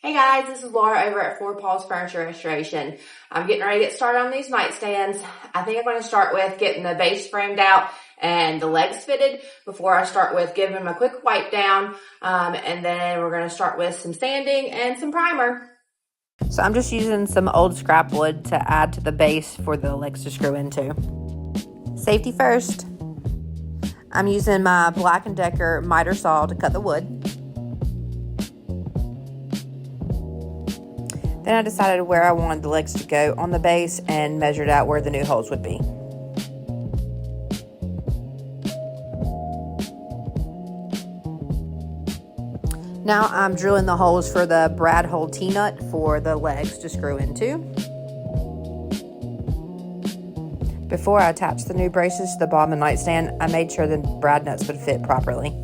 Hey guys, this is Laura over at Four Paws Furniture Restoration. I'm getting ready to get started on these nightstands. I think I'm going to start with getting the base framed out and the legs fitted before I start with giving them a quick wipe down. And then we're going to start with some sanding and some primer. So I'm just using some old scrap wood to add to the base for the legs to screw into. Safety first. I'm using my Black & Decker miter saw to cut the wood. Then I decided where I wanted the legs to go on the base and measured out where the new holes would be. Now I'm drilling the holes for the brad hole T-nut for the legs to screw into. Before I attached the new braces to the bottom of the nightstand, I made sure the brad nuts would fit properly.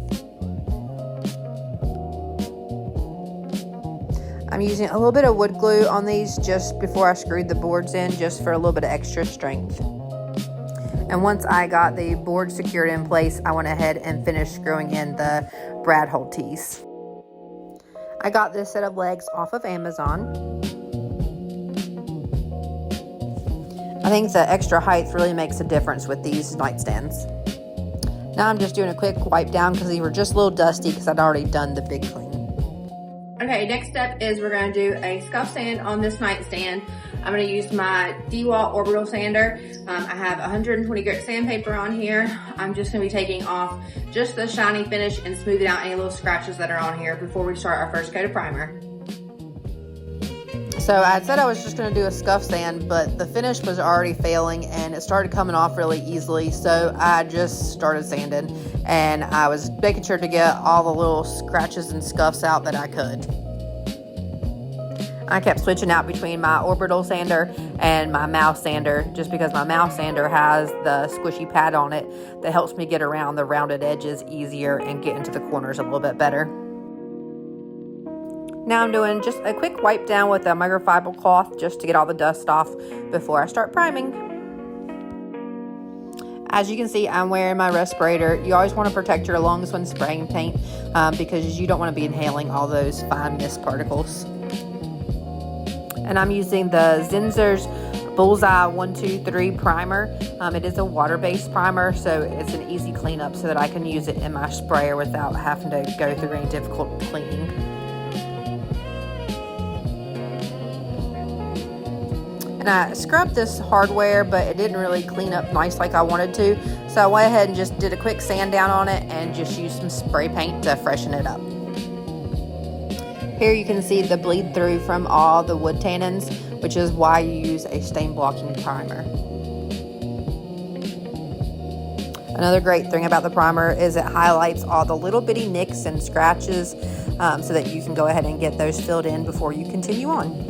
I'm using a little bit of wood glue on these just before I screwed the boards in, just for a little bit of extra strength. And once I got the board secured in place, I went ahead and finished screwing in the brad hole tees. I got this set of legs off of Amazon. I think the extra height really makes a difference with these nightstands. Now I'm just doing a quick wipe down because they were just a little dusty because I'd already done the big clean. Okay, next step is we're going to do a scuff sand on this nightstand. I'm going to use my DeWalt orbital sander. I have 120 grit sandpaper on here. I'm just going to be taking off just the shiny finish and smoothing out any little scratches that are on here before we start our first coat of primer. So I said I was just going to do a scuff sand, but the finish was already failing and it started coming off really easily. So I just started sanding and I was making sure to get all the little scratches and scuffs out that I could. I kept switching out between my orbital sander and my mouse sander just because my mouse sander has the squishy pad on it that helps me get around the rounded edges easier and get into the corners a little bit better. Now I'm doing just a quick wipe down with a microfiber cloth just to get all the dust off before I start priming. As you can see, I'm wearing my respirator. You always want to protect your lungs when spraying paint because you don't want to be inhaling all those fine mist particles. And I'm using the Zinsser's Bullseye 123 primer. It is a water-based primer, so it's an easy cleanup so that I can use it in my sprayer without having to go through any difficult cleaning. And I scrubbed this hardware, but it didn't really clean up nice like I wanted to. So I went ahead and just did a quick sand down on it and just used some spray paint to freshen it up. Here you can see the bleed through from all the wood tannins, which is why you use a stain blocking primer. Another great thing about the primer is it highlights all the little bitty nicks and scratches so that you can go ahead and get those filled in before you continue on.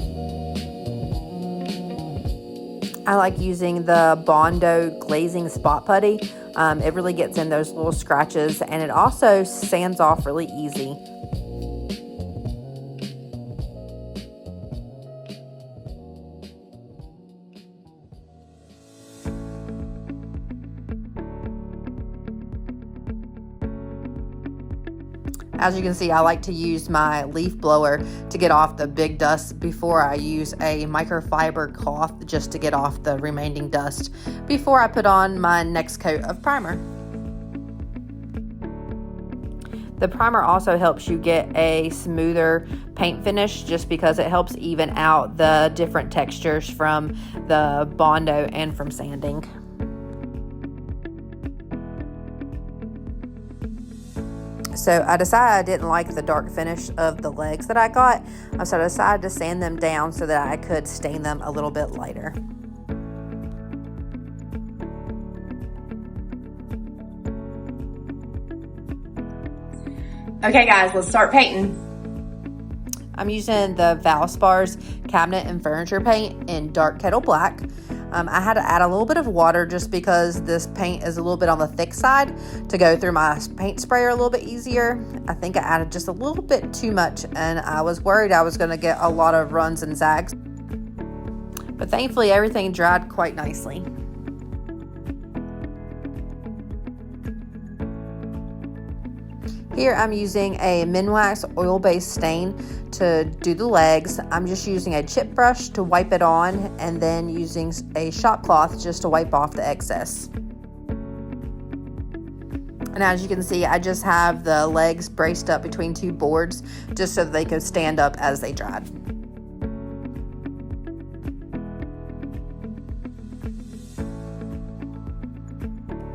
I like using the Bondo glazing spot putty. It really gets in those little scratches and it also sands off really easy. As you can see, I like to use my leaf blower to get off the big dust before I use a microfiber cloth just to get off the remaining dust before I put on my next coat of primer. The primer also helps you get a smoother paint finish just because it helps even out the different textures from the Bondo and from sanding. So I decided I didn't like the dark finish of the legs that I got, so I decided to sand them down so that I could stain them a little bit lighter. Okay guys, let's start painting. I'm using the Valspar's cabinet and furniture paint in dark kettle black. I had to add a little bit of water just because this paint is a little bit on the thick side to go through my paint sprayer a little bit easier. I think I added just a little bit too much and I was worried I was going to get a lot of runs and zags. But thankfully everything dried quite nicely. Here I'm using a Minwax oil-based stain to do the legs. I'm just using a chip brush to wipe it on and then using a shop cloth just to wipe off the excess. And as you can see, I just have the legs braced up between two boards just so that they could stand up as they dried.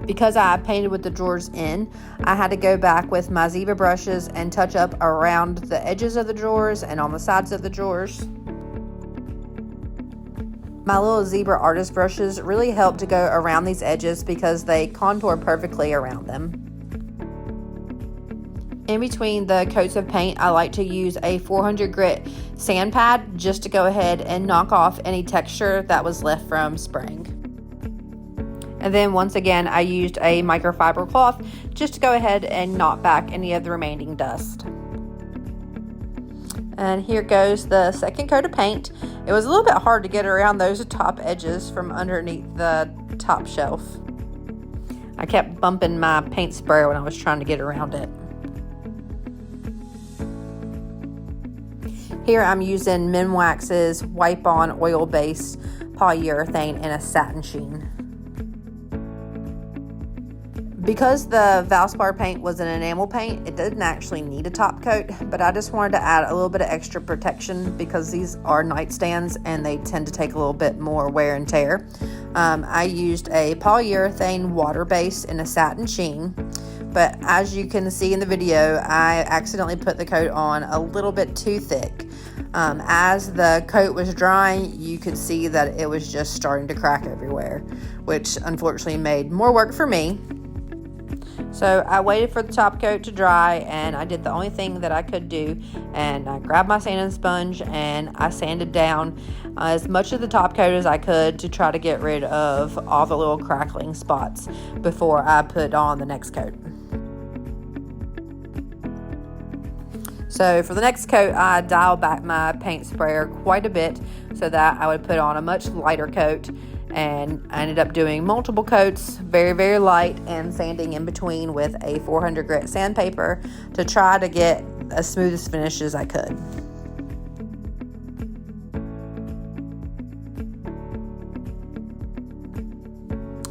Because I painted with the drawers in, I had to go back with my zebra brushes and touch up around the edges of the drawers and on the sides of the drawers. My little zebra artist brushes really help to go around these edges because they contour perfectly around them. In between the coats of paint, I like to use a 400 grit sand pad just to go ahead and knock off any texture that was left from spraying. And then once again, I used a microfiber cloth just to go ahead and knock back any of the remaining dust. And here goes the second coat of paint. It was a little bit hard to get around those top edges from underneath the top shelf. I kept bumping my paint sprayer when I was trying to get around it. Here I'm using Minwax's wipe-on oil-based polyurethane in a satin sheen. Because the Valspar paint was an enamel paint, it didn't actually need a top coat, but I just wanted to add a little bit of extra protection because these are nightstands and they tend to take a little bit more wear and tear. I used a polyurethane water base in a satin sheen, but as you can see in the video, I accidentally put the coat on a little bit too thick. As the coat was drying, you could see that it was just starting to crack everywhere, which unfortunately made more work for me. So I waited for the top coat to dry, and I did the only thing that I could do, and I grabbed my sanding sponge and I sanded down as much of the top coat as I could to try to get rid of all the little crackling spots before I put on the next coat. So for the next coat, I dialed back my paint sprayer quite a bit so that I would put on a much lighter coat. And I ended up doing multiple coats, very, very light, and sanding in between with a 400 grit sandpaper to try to get as smooth as finish as I could.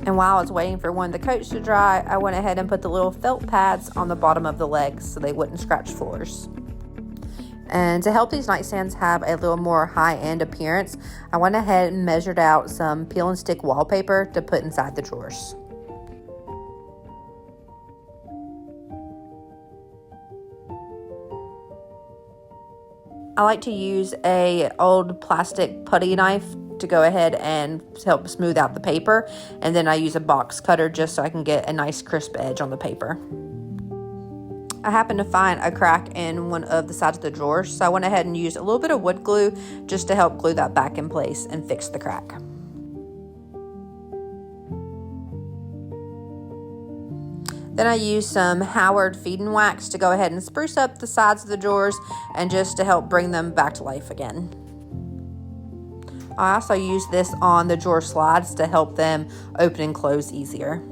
And while I was waiting for one of the coats to dry, I went ahead and put the little felt pads on the bottom of the legs so they wouldn't scratch floors. And to help these nightstands have a little more high-end appearance, I went ahead and measured out some peel and stick wallpaper to put inside the drawers. I like to use an old plastic putty knife to go ahead and help smooth out the paper, and then I use a box cutter just so I can get a nice crisp edge on the paper. I happened to find a crack in one of the sides of the drawer, so I went ahead and used a little bit of wood glue just to help glue that back in place and fix the crack. Then I used some Howard feeding wax to go ahead and spruce up the sides of the drawers and just to help bring them back to life again. I also used this on the drawer slides to help them open and close easier.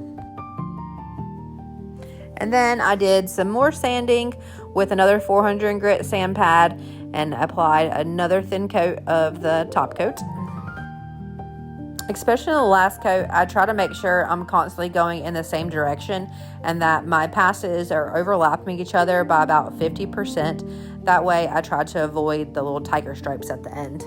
And then I did some more sanding with another 400 grit sand pad and applied another thin coat of the top coat. Especially in the last coat, I try to make sure I'm constantly going in the same direction and that my passes are overlapping each other by about 50%. That way I try to avoid the little tiger stripes at the end.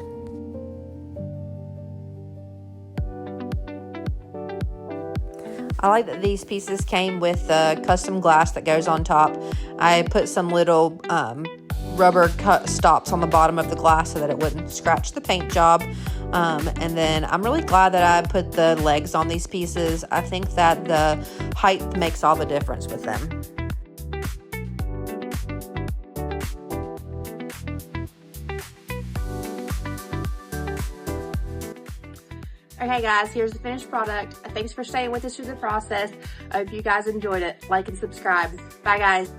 I like that these pieces came with custom glass that goes on top. I put some little rubber cut stops on the bottom of the glass so that it wouldn't scratch the paint job. And then I'm really glad that I put the legs on these pieces. I think that the height makes all the difference with them. Okay guys, here's the finished product. Thanks for staying with us through the process. I hope you guys enjoyed it. Like and subscribe. Bye guys.